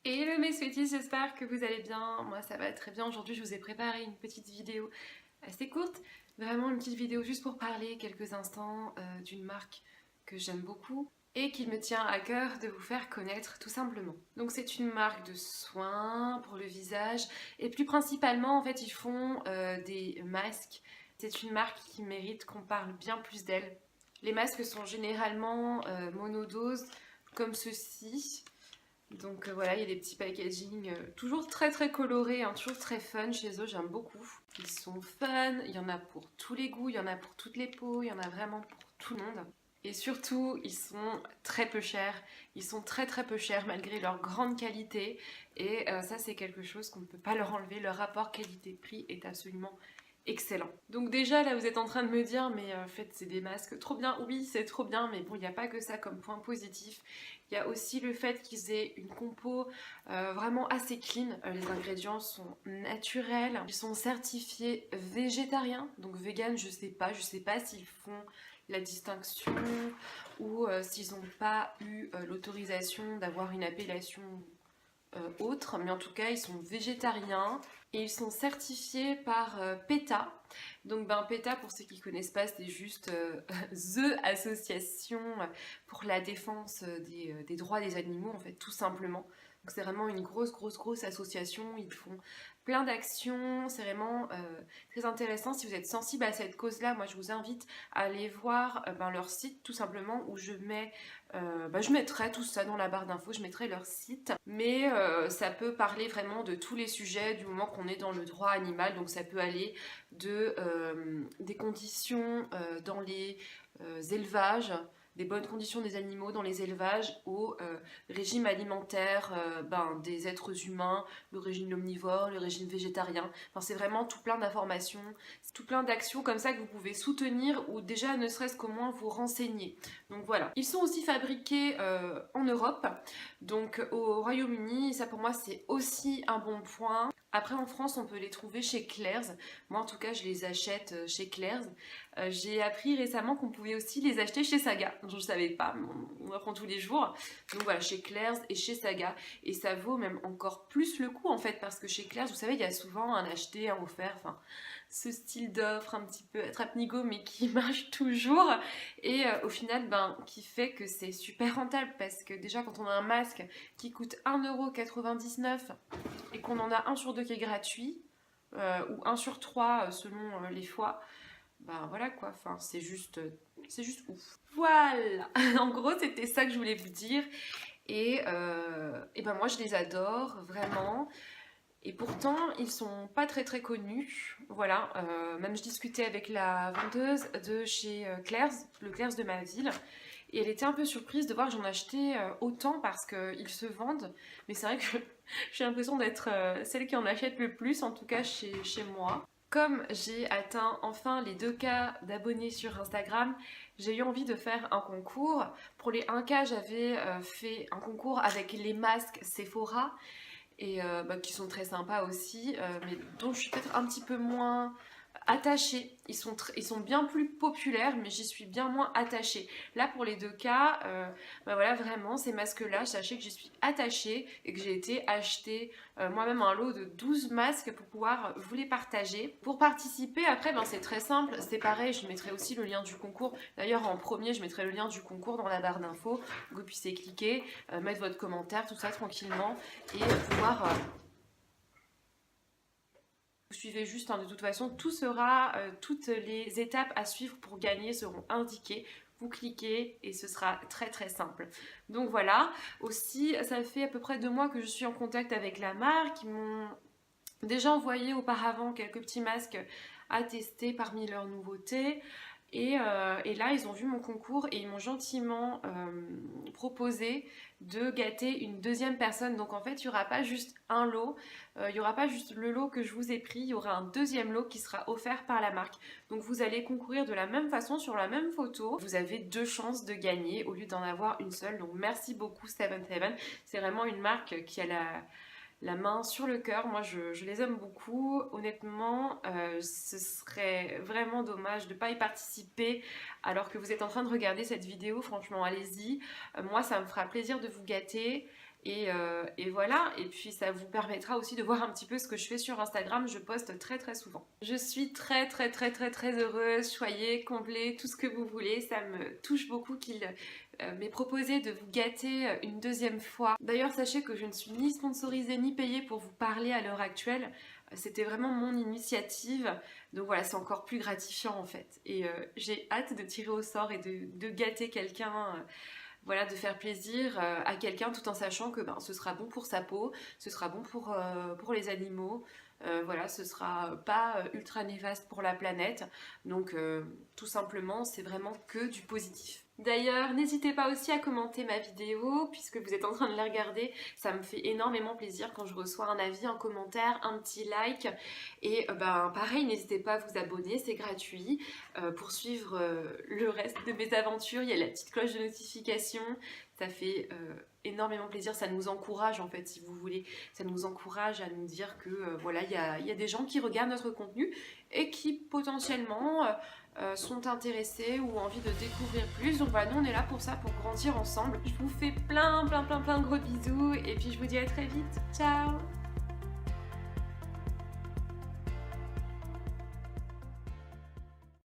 Hello mes sweeties, j'espère que vous allez bien. Moi ça va très bien. Aujourd'hui je vous ai préparé une petite vidéo assez courte. Vraiment une petite vidéo juste pour parler quelques instants d'une marque que j'aime beaucoup et qu'il me tient à cœur de vous faire connaître tout simplement. Donc c'est une marque de soins pour le visage et plus principalement en fait ils font des masques. C'est une marque qui mérite qu'on parle bien plus d'elle. Les masques sont généralement monodoses comme ceci. Donc voilà, il y a des petits packaging toujours très colorés, hein, toujours très fun chez eux, j'aime beaucoup. Ils sont fun, il y en a pour tous les goûts, il y en a pour toutes les peaux, il y en a vraiment pour tout le monde. Et surtout, ils sont très peu chers. Ils sont très peu chers malgré leur grande qualité. Et ça, c'est quelque chose qu'on ne peut pas leur enlever. Leur rapport qualité-prix est absolument excellent. Donc déjà, là, vous êtes en train de me dire, mais en fait, c'est des masques trop bien. Oui, c'est trop bien, mais bon, il n'y a pas que ça comme point positif. Il y a aussi le fait qu'ils aient une compo vraiment assez clean. Les ingrédients sont naturels. Ils sont certifiés végétariens. Donc vegan, je sais pas s'ils font la distinction ou s'ils n'ont pas eu l'autorisation d'avoir une appellation autre, mais en tout cas ils sont végétariens et ils sont certifiés par PETA. Donc PETA, pour ceux qui ne connaissent pas, c'est juste THE Association pour la défense des droits des animaux, en fait, tout simplement. Donc c'est vraiment une grosse association, ils font plein d'actions, c'est vraiment très intéressant. Si vous êtes sensible à cette cause-là, moi je vous invite à aller voir leur site tout simplement, où je mettrai tout ça dans la barre d'infos, je mettrai leur site, mais ça peut parler vraiment de tous les sujets du moment qu'on est dans le droit animal, donc ça peut aller des conditions dans les élevages, des bonnes conditions des animaux dans les élevages, au régime alimentaire des êtres humains, le régime omnivore, le régime végétarien. Enfin, c'est vraiment tout plein d'informations, tout plein d'actions comme ça que vous pouvez soutenir ou déjà ne serait-ce qu'au moins vous renseigner. Donc voilà. Ils sont aussi fabriqués en Europe, donc au Royaume-Uni, ça pour moi c'est aussi un bon point. Après en France on peut les trouver chez Claire's, moi en tout cas je les achète chez Claire's. J'ai appris récemment qu'on pouvait aussi les acheter chez Saga, je ne savais pas, on apprend tous les jours. Donc voilà, chez Claire's et chez Saga, et ça vaut même encore plus le coup en fait, parce que chez Claire's, vous savez, il y a souvent un acheté, un offert, enfin ce style d'offre un petit peu attrape-nigo mais qui marche toujours, et au final qui fait que c'est super rentable, parce que déjà quand on a un masque qui coûte 1,99 € et qu'on en a un sur deux qui est gratuit, ou un sur trois selon les fois, voilà quoi, enfin c'est juste ouf. Voilà, en gros c'était ça que je voulais vous dire, et moi je les adore vraiment. Et pourtant, ils sont pas très connus. Voilà, même je discutais avec la vendeuse de chez Claire's, le Claire's de ma ville, et elle était un peu surprise de voir que j'en achetais autant, parce qu'ils se vendent. Mais c'est vrai que j'ai l'impression d'être celle qui en achète le plus, en tout cas chez moi. Comme j'ai atteint enfin les 2K d'abonnés sur Instagram, j'ai eu envie de faire un concours. Pour les 1K, j'avais fait un concours avec les masques Sephora, et qui sont très sympas aussi, mais dont je suis peut-être un petit peu moins attachée. Ils sont bien plus populaires, mais j'y suis bien moins attachée. Là, pour les 2 cas, voilà, vraiment, ces masques-là, sachez que j'y suis attachée et que j'ai été acheter moi-même un lot de 12 masques pour pouvoir vous les partager. Pour participer, après, c'est très simple, c'est pareil, je mettrai aussi le lien du concours. D'ailleurs, en premier, je mettrai le lien du concours dans la barre d'infos, que vous puissiez cliquer, mettre votre commentaire, tout ça tranquillement, et pouvoir... Vous suivez juste, hein, de toute façon, tout sera, toutes les étapes à suivre pour gagner seront indiquées. Vous cliquez et ce sera très simple. Donc voilà, aussi ça fait à peu près 2 mois que je suis en contact avec la marque. Ils m'ont déjà envoyé auparavant quelques petits masques à tester parmi leurs nouveautés. Et là, ils ont vu mon concours et ils m'ont gentiment proposé de gâter une deuxième personne. Donc en fait, il n'y aura pas juste un lot, il n'y aura pas juste le lot que je vous ai pris, il y aura un deuxième lot qui sera offert par la marque. Donc vous allez concourir de la même façon sur la même photo. Vous avez 2 chances de gagner au lieu d'en avoir une seule. Donc merci beaucoup Seventh Heaven. C'est vraiment une marque qui a la main sur le cœur. Moi je les aime beaucoup, honnêtement. Ce serait vraiment dommage de ne pas y participer alors que vous êtes en train de regarder cette vidéo. Franchement, allez-y, moi ça me fera plaisir de vous gâter, Et voilà, et puis ça vous permettra aussi de voir un petit peu ce que je fais sur Instagram, je poste très très souvent. Je suis très très très très très heureuse, choyée, comblée, tout ce que vous voulez, ça me touche beaucoup qu'il m'ait proposé de vous gâter une deuxième fois. D'ailleurs sachez que je ne suis ni sponsorisée ni payée pour vous parler à l'heure actuelle, c'était vraiment mon initiative, donc voilà, c'est encore plus gratifiant en fait. Et j'ai hâte de tirer au sort et de gâter quelqu'un, voilà, de faire plaisir à quelqu'un tout en sachant que ben, ce sera bon pour sa peau, ce sera bon pour les animaux, voilà, ce sera pas ultra néfaste pour la planète. Donc tout simplement, c'est vraiment que du positif. D'ailleurs, n'hésitez pas aussi à commenter ma vidéo puisque vous êtes en train de la regarder. Ça me fait énormément plaisir quand je reçois un avis, un commentaire, un petit like. Et ben pareil, n'hésitez pas à vous abonner, c'est gratuit. Pour suivre le reste de mes aventures, il y a la petite cloche de notification. Ça fait énormément plaisir, ça nous encourage en fait si vous voulez. Ça nous encourage à nous dire que voilà, il y a des gens qui regardent notre contenu et qui potentiellement sont intéressés ou ont envie de découvrir plus. Donc voilà, nous on est là pour ça, pour grandir ensemble. Je vous fais plein de gros bisous et puis je vous dis à très vite. Ciao!